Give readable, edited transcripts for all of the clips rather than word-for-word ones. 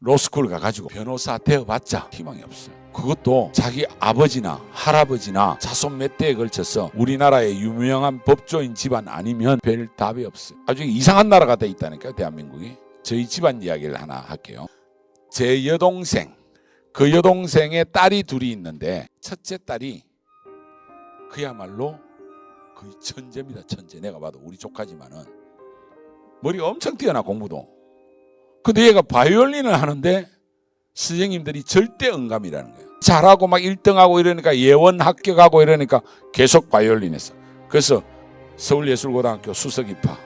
로스쿨 가가지고 변호사 되어봤자 희망이 없어요. 그것도 자기 아버지나 할아버지나 자손 몇 대에 걸쳐서 우리나라의 유명한 법조인 집안 아니면 별 답이 없어요. 아주 이상한 나라가 돼 있다니까요, 대한민국이. 저희 집안 이야기를 하나 할게요. 제 여동생, 그 여동생의 딸이 둘이 있는데 첫째 딸이 그야말로 거의 천재입니다. 천재. 내가 봐도 우리 조카지만은 머리가 엄청 뛰어나, 공부도. 근데 얘가 바이올린을 하는데 선생님들이 절대 응감이라는 거예요. 잘하고 막 1등하고 이러니까 예원 합격하고 이러니까 계속 바이올린 했어. 그래서 서울예술고등학교 수석 입학,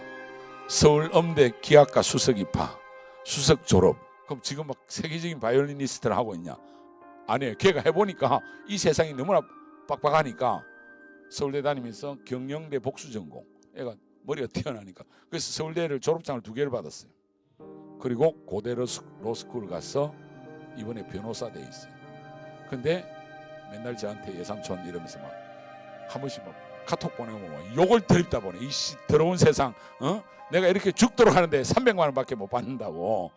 서울음대 기악과 수석 입학, 수석 졸업. 그럼 지금 막 세계적인 바이올리니스트를 하고 있냐? 아니에요. 걔가 해보니까 이 세상이 너무나 빡빡하니까 서울대 다니면서 경영대 복수 전공. 애가 머리가 뛰어나니까. 그래서 서울대를 졸업장을 2개를 받았어요. 그리고 고대 로스쿨 가서 이번에 변호사 돼 있어요. 근데 맨날 저한테 예삼촌 이러면서 막 한 번씩 막 카톡 보내고 막 욕을 드립다 보네. 이씨 더러운 세상, 내가 이렇게 죽도록 하는데 300만 원밖에 못 받는다고.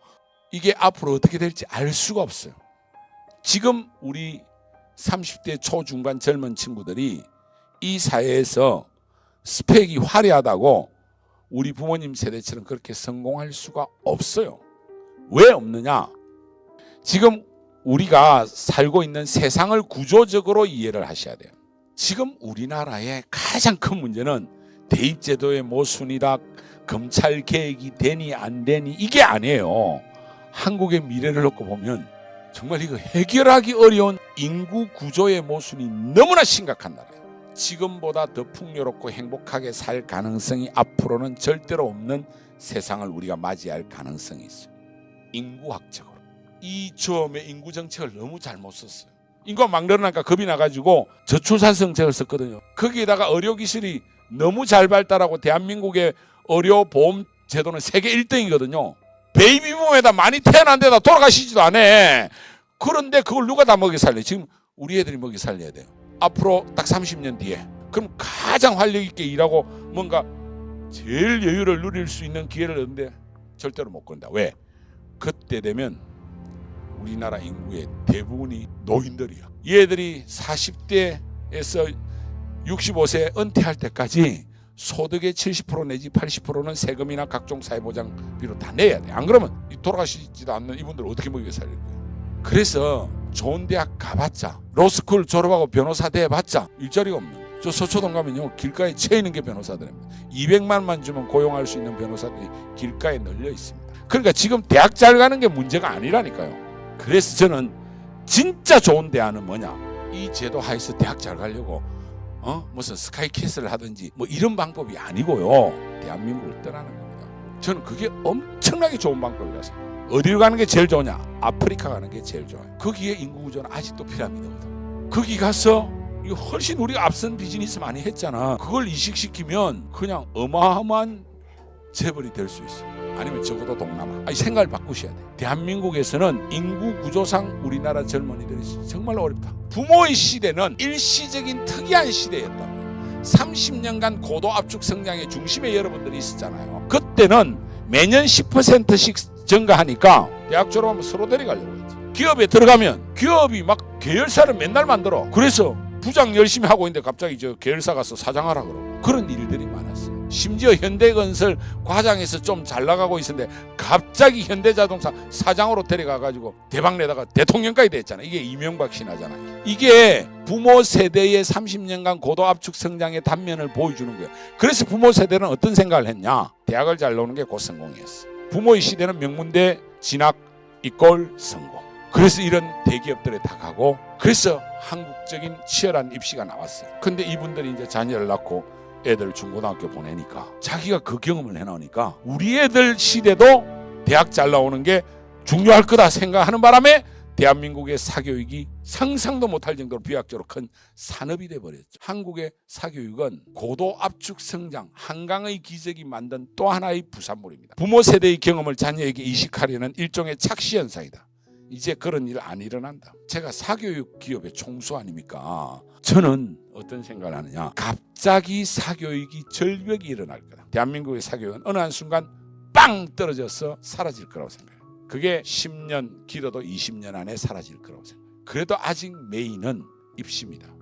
이게 앞으로 어떻게 될지 알 수가 없어요. 지금 우리 30대 초중반 젊은 친구들이 이 사회에서 스펙이 화려하다고 우리 부모님 세대처럼 그렇게 성공할 수가 없어요. 왜 없느냐? 지금 우리가 살고 있는 세상을 구조적으로 이해를 하셔야 돼요. 지금 우리나라의 가장 큰 문제는 대입제도의 모순이다, 검찰 개혁이 되니 안 되니 이게 아니에요. 한국의 미래를 놓고 보면 정말 이거 해결하기 어려운 인구 구조의 모순이 너무나 심각한 나라예요. 지금보다 더 풍요롭고 행복하게 살 가능성이 앞으로는 절대로 없는 세상을 우리가 맞이할 가능성이 있어요. 인구학적으로. 이 처음에 인구 정책을 너무 잘못 썼어요. 인구가 막 늘어나니까 겁이 나가지고 저출산성책을 썼거든요. 거기에다가 의료기술이 너무 잘 발달하고 대한민국의 의료보험 제도는 세계 1등이거든요. 베이비붐에다 많이 태어난 데다 돌아가시지도 않아. 그런데 그걸 누가 다 먹여 살려요? 지금 우리 애들이 먹여 살려야 돼요. 앞으로 딱 30년 뒤에 그럼 가장 활력 있게 일하고 뭔가 제일 여유를 누릴 수 있는 기회를 얻는데 절대로 못 건다. 왜? 그때 되면 우리나라 인구의 대부분이 노인들이야. 얘들이 40대에서 65세 은퇴할 때까지 소득의 70% 내지 80%는 세금이나 각종 사회보장비로 다 내야 돼. 안 그러면 돌아가시지도 않는 이분들 어떻게 먹여 살릴 거예요? 그래서 좋은 대학 가봤자, 로스쿨 졸업하고 변호사 돼봤자 일자리가 없는 거예요. 저 서초동 가면요, 길가에 처해 있는 게 변호사들입니다. 200만 원만 주면 고용할 수 있는 변호사들이 길가에 널려 있습니다. 그러니까 지금 대학 잘 가는 게 문제가 아니라니까요. 그래서 저는 진짜 좋은 대안은 뭐냐? 이 제도 하에서 대학 잘 가려고 무슨 스카이캐슬을 하든지 뭐 이런 방법이 아니고요. 대한민국을 떠나는 겁니다. 저는 그게 엄청나게 좋은 방법이라서 생각해요. 어디로 가는 게 제일 좋으냐? 아프리카 가는 게 제일 좋아요. 거기에 인구 구조는 아직도 피라미드거든. 거기 가서 훨씬 우리가 앞선 비즈니스 많이 했잖아. 그걸 이식시키면 그냥 어마어마한 재벌이 될 수 있어. 아니면 적어도 동남아. 생각을 바꾸셔야 돼. 대한민국에서는 인구 구조상 우리나라 젊은이들이 정말 어렵다. 부모의 시대는 일시적인 특이한 시대였단 말이에요. 30년간 고도 압축 성장의 중심에 여러분들이 있었잖아요. 그때는 매년 10%씩 증가하니까 대학 졸업하면 서로 데려가려고 했지. 기업에 들어가면 기업이 막 계열사를 맨날 만들어. 그래서 부장 열심히 하고 있는데 갑자기 저 계열사 가서 사장하라 그러고 그런 일들이 많았어요. 심지어 현대건설 과장에서 좀 잘 나가고 있었는데 갑자기 현대자동차 사장으로 데려가가지고 대박내다가 대통령까지 됐잖아요. 이게 이명박 신화잖아요. 이게 부모 세대의 30년간 고도 압축 성장의 단면을 보여주는 거예요. 그래서 부모 세대는 어떤 생각을 했냐? 대학을 잘 나오는 게 곧 성공이었어. 부모의 시대는 명문대 진학 이꼴 성공. 그래서 이런 대기업들에 다 가고 그래서 한국적인 치열한 입시가 나왔어요. 근데 이분들이 이제 자녀를 낳고 애들 중고등학교 보내니까 자기가 그 경험을 해놓으니까 우리 애들 시대도 대학 잘 나오는 게 중요할 거다 생각하는 바람에 대한민국의 사교육이 상상도 못할 정도로 비약적으로 큰 산업이 돼버렸죠. 한국의 사교육은 고도 압축 성장, 한강의 기적이 만든 또 하나의 부산물입니다. 부모 세대의 경험을 자녀에게 이식하려는 일종의 착시 현상이다. 이제 그런 일 안 일어난다. 제가 사교육 기업의 총수 아닙니까? 저는 어떤 생각을 하느냐? 갑자기 사교육이 절벽이 일어날 거다. 대한민국의 사교육은 어느 한순간 빵 떨어져서 사라질 거라고 생각해요. 그게 10년, 길어도 20년 안에 사라질 거라고 생각해요. 그래도 아직 메인은 입시입니다.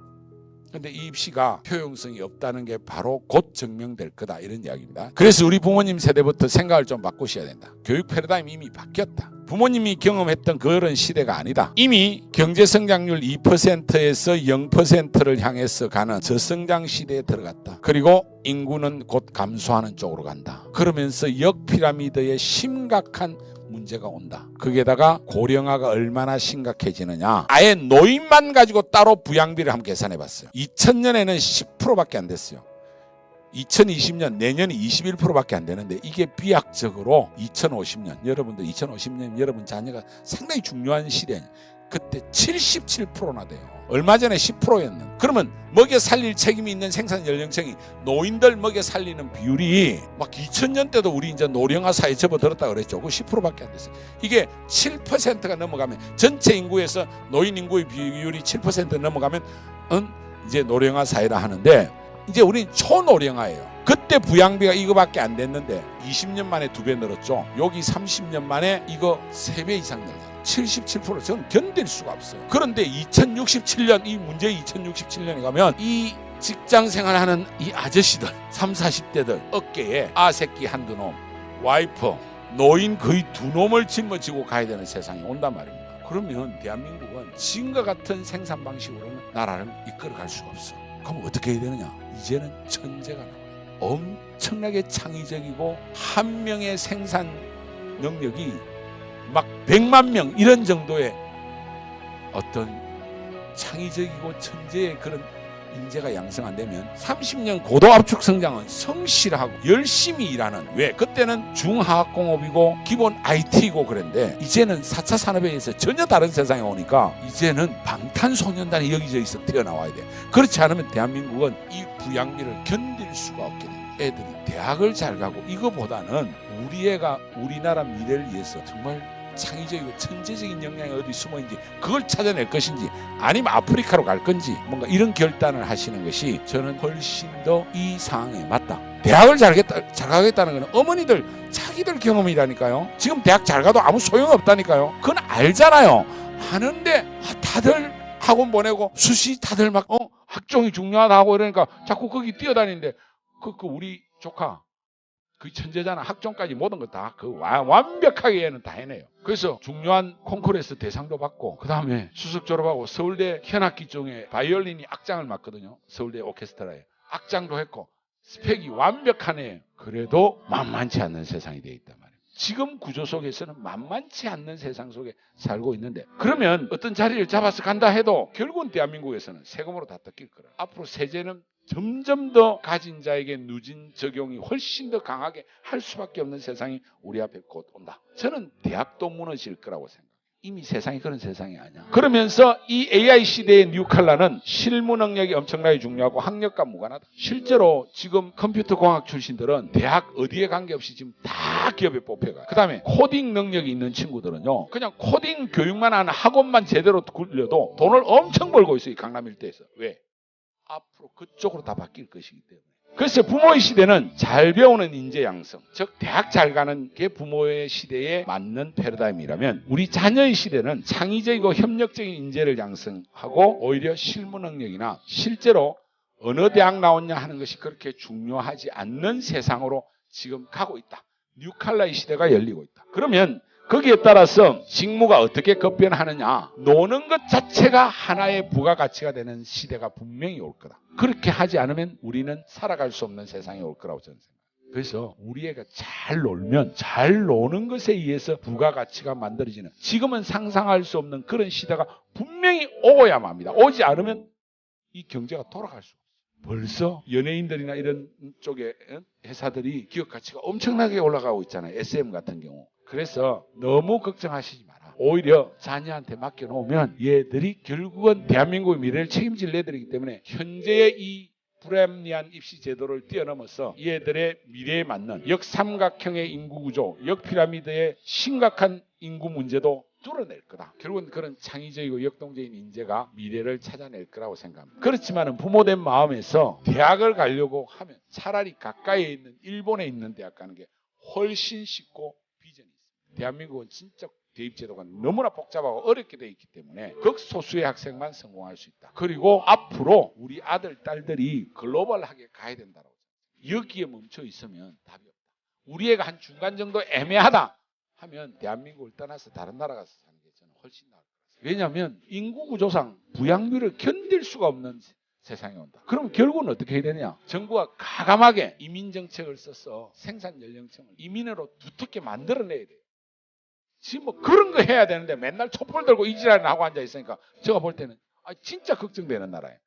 근데 이 입시가 효용성이 없다는 게 바로 곧 증명될 거다, 이런 이야기입니다. 그래서 우리 부모님 세대부터 생각을 좀 바꾸셔야 된다. 교육 패러다임이 이미 바뀌었다. 부모님이 경험했던 그런 시대가 아니다. 이미 경제성장률 2%에서 0%를 향해서 가는 저성장 시대에 들어갔다. 그리고 인구는 곧 감소하는 쪽으로 간다. 그러면서 역피라미드의 심각한 문제가 온다. 거기에다가 고령화가 얼마나 심각해지느냐. 아예 노인만 가지고 따로 부양비를 한번 계산해 봤어요. 2000년에는 10%밖에 안 됐어요. 2020년 내년이 21%밖에 안 되는데 이게 비약적으로 2050년, 여러분들 2050년 여러분 자녀가 상당히 중요한 시대예요. 그때 77%나 돼요. 얼마 전에 10%였는. 그러면 먹여 살릴 책임이 있는 생산 연령층이 노인들 먹여 살리는 비율이 막 2000년 때도 우리 이제 노령화 사회에 접어들었다 그랬죠. 그 10%밖에 안 됐어요. 이게 7%가 넘어가면, 전체 인구에서 노인 인구의 비율이 7% 넘어가면 이제 노령화 사회라 하는데, 이제 우린 초노령화예요. 그때 부양비가 이거밖에 안 됐는데 20년 만에 2배 늘었죠. 여기 30년 만에 이거 3배 이상 늘었어요. 77%. 저는 견딜 수가 없어요. 그런데 2067년, 이 문제 2067년에 가면 이 직장 생활하는 이 아저씨들 30, 40대들 어깨에 아새끼 한두 놈, 와이프, 노인 거의 2놈을 짊어지고 가야 되는 세상이 온단 말입니다. 그러면 대한민국은 지금과 같은 생산 방식으로는 나라를 이끌어갈 수가 없어. 그럼 어떻게 해야 되느냐? 이제는 천재가 나와요. 엄청나게 창의적이고 한 명의 생산 능력이 막 100만 명 이런 정도의 어떤 창의적이고 천재의 그런 인재가 양성 안 되면 30년 고도압축 성장은 성실하고 열심히 일하는, 왜? 그때는 중화학공업이고 기본 IT고 그랬는데 이제는 4차 산업에 의해서 전혀 다른 세상에 오니까 이제는 방탄소년단이 여기저기서 튀어나와야 돼. 그렇지 않으면 대한민국은 이 부양비를 견딜 수가 없게 돼. 애들이 대학을 잘 가고, 이거보다는 우리 애가 우리나라 미래를 위해서 정말 창의적이고 천재적인 역량이 어디 숨어있는지 그걸 찾아낼 것인지, 아니면 아프리카로 갈 건지, 뭔가 이런 결단을 하시는 것이 저는 훨씬 더 이 상황에 맞다. 대학을 잘 가겠다는 건 어머니들 자기들 경험이라니까요. 지금 대학 잘 가도 아무 소용없다니까요. 그건 알잖아요. 하는데 다들 학원 보내고 수시 다들 막 학종이 중요하다고 이러니까 자꾸 거기 뛰어다니는데 그 우리 조카 그 천재잖아. 학종까지 모든 거 다 완벽하게 얘는 다 해내요. 그래서 중요한 콩쿠르에서 대상도 받고, 그 다음에 수석 졸업하고 서울대 현악기 중에 바이올린이 악장을 맡거든요. 서울대 오케스트라에 악장도 했고 스펙이 완벽한 애예요. 그래도 만만치 않는 세상이 되어 있단 말이에요. 지금 구조 속에서는 만만치 않는 세상 속에 살고 있는데, 그러면 어떤 자리를 잡아서 간다 해도 결국은 대한민국에서는 세금으로 다 뜯길 거라. 앞으로 세제는 점점 더 가진 자에게 누진 적용이 훨씬 더 강하게 할 수밖에 없는 세상이 우리 앞에 곧 온다. 저는 대학도 무너질 거라고 생각해요. 이미 세상이 그런 세상이 아니야. 그러면서 이 AI 시대의 뉴칼라는 실무 능력이 엄청나게 중요하고 학력과 무관하다. 실제로 지금 컴퓨터 공학 출신들은 대학 어디에 관계없이 지금 다 기업에 뽑혀가요. 그 다음에 코딩 능력이 있는 친구들은요, 그냥 코딩 교육만 하는 학원만 제대로 굴려도 돈을 엄청 벌고 있어요. 이 강남 일대에서. 왜? 앞으로 그쪽으로 다 바뀔 것이기 때문에. 그래서 부모의 시대는 잘 배우는 인재 양성, 즉 대학 잘 가는 게 부모의 시대에 맞는 패러다임이라면, 우리 자녀의 시대는 창의적이고 협력적인 인재를 양성하고 오히려 실무 능력이나 실제로 어느 대학 나왔냐 하는 것이 그렇게 중요하지 않는 세상으로 지금 가고 있다. 뉴칼라의 시대가 열리고 있다. 그러면 거기에 따라서 직무가 어떻게 급변하느냐, 노는 것 자체가 하나의 부가가치가 되는 시대가 분명히 올 거다. 그렇게 하지 않으면 우리는 살아갈 수 없는 세상이 올 거라고 저는 생각합니다. 그래서 우리 애가 잘 놀면 잘 노는 것에 의해서 부가가치가 만들어지는, 지금은 상상할 수 없는 그런 시대가 분명히 오고야만 합니다. 오지 않으면 이 경제가 돌아갈 수 없어요. 벌써 연예인들이나 이런 쪽에 회사들이 기업 가치가 엄청나게 올라가고 있잖아요. SM 같은 경우. 그래서 너무 걱정하시지 마라. 오히려 자녀한테 맡겨놓으면 얘들이 결국은 대한민국의 미래를 책임질 애들이기 때문에 현재의 이 불합리한 입시 제도를 뛰어넘어서 얘들의 미래에 맞는 역삼각형의 인구구조, 역피라미드의 심각한 인구 문제도 뚫어낼 거다. 결국은 그런 창의적이고 역동적인 인재가 미래를 찾아낼 거라고 생각합니다. 그렇지만 부모된 마음에서 대학을 가려고 하면 차라리 가까이에 있는 일본에 있는 대학 가는 게 훨씬 쉽고 비전이 있습니다. 대한민국은 진짜 대입제도가 너무나 복잡하고 어렵게 돼 있기 때문에 극소수의 학생만 성공할 수 있다. 그리고 앞으로 우리 아들, 딸들이 글로벌하게 가야 된다고. 여기에 멈춰 있으면 답이 없다. 우리 애가 한 중간 정도 애매하다 하면 대한민국을 떠나서 다른 나라 가서 사는 게 저는 훨씬 나을 것 같습니다. 왜냐하면 인구 구조상 부양비를 견딜 수가 없는 세상에 온다. 그럼 결국은 어떻게 해야 되냐? 정부가 가감하게 이민 정책을 써서 생산 연령층을 이민으로 두텁게 만들어내야 돼요. 지금 뭐 그런 거 해야 되는데 맨날 촛불 들고 이지랄을 하고 앉아 있으니까 제가 볼 때는 진짜 걱정되는 나라예요.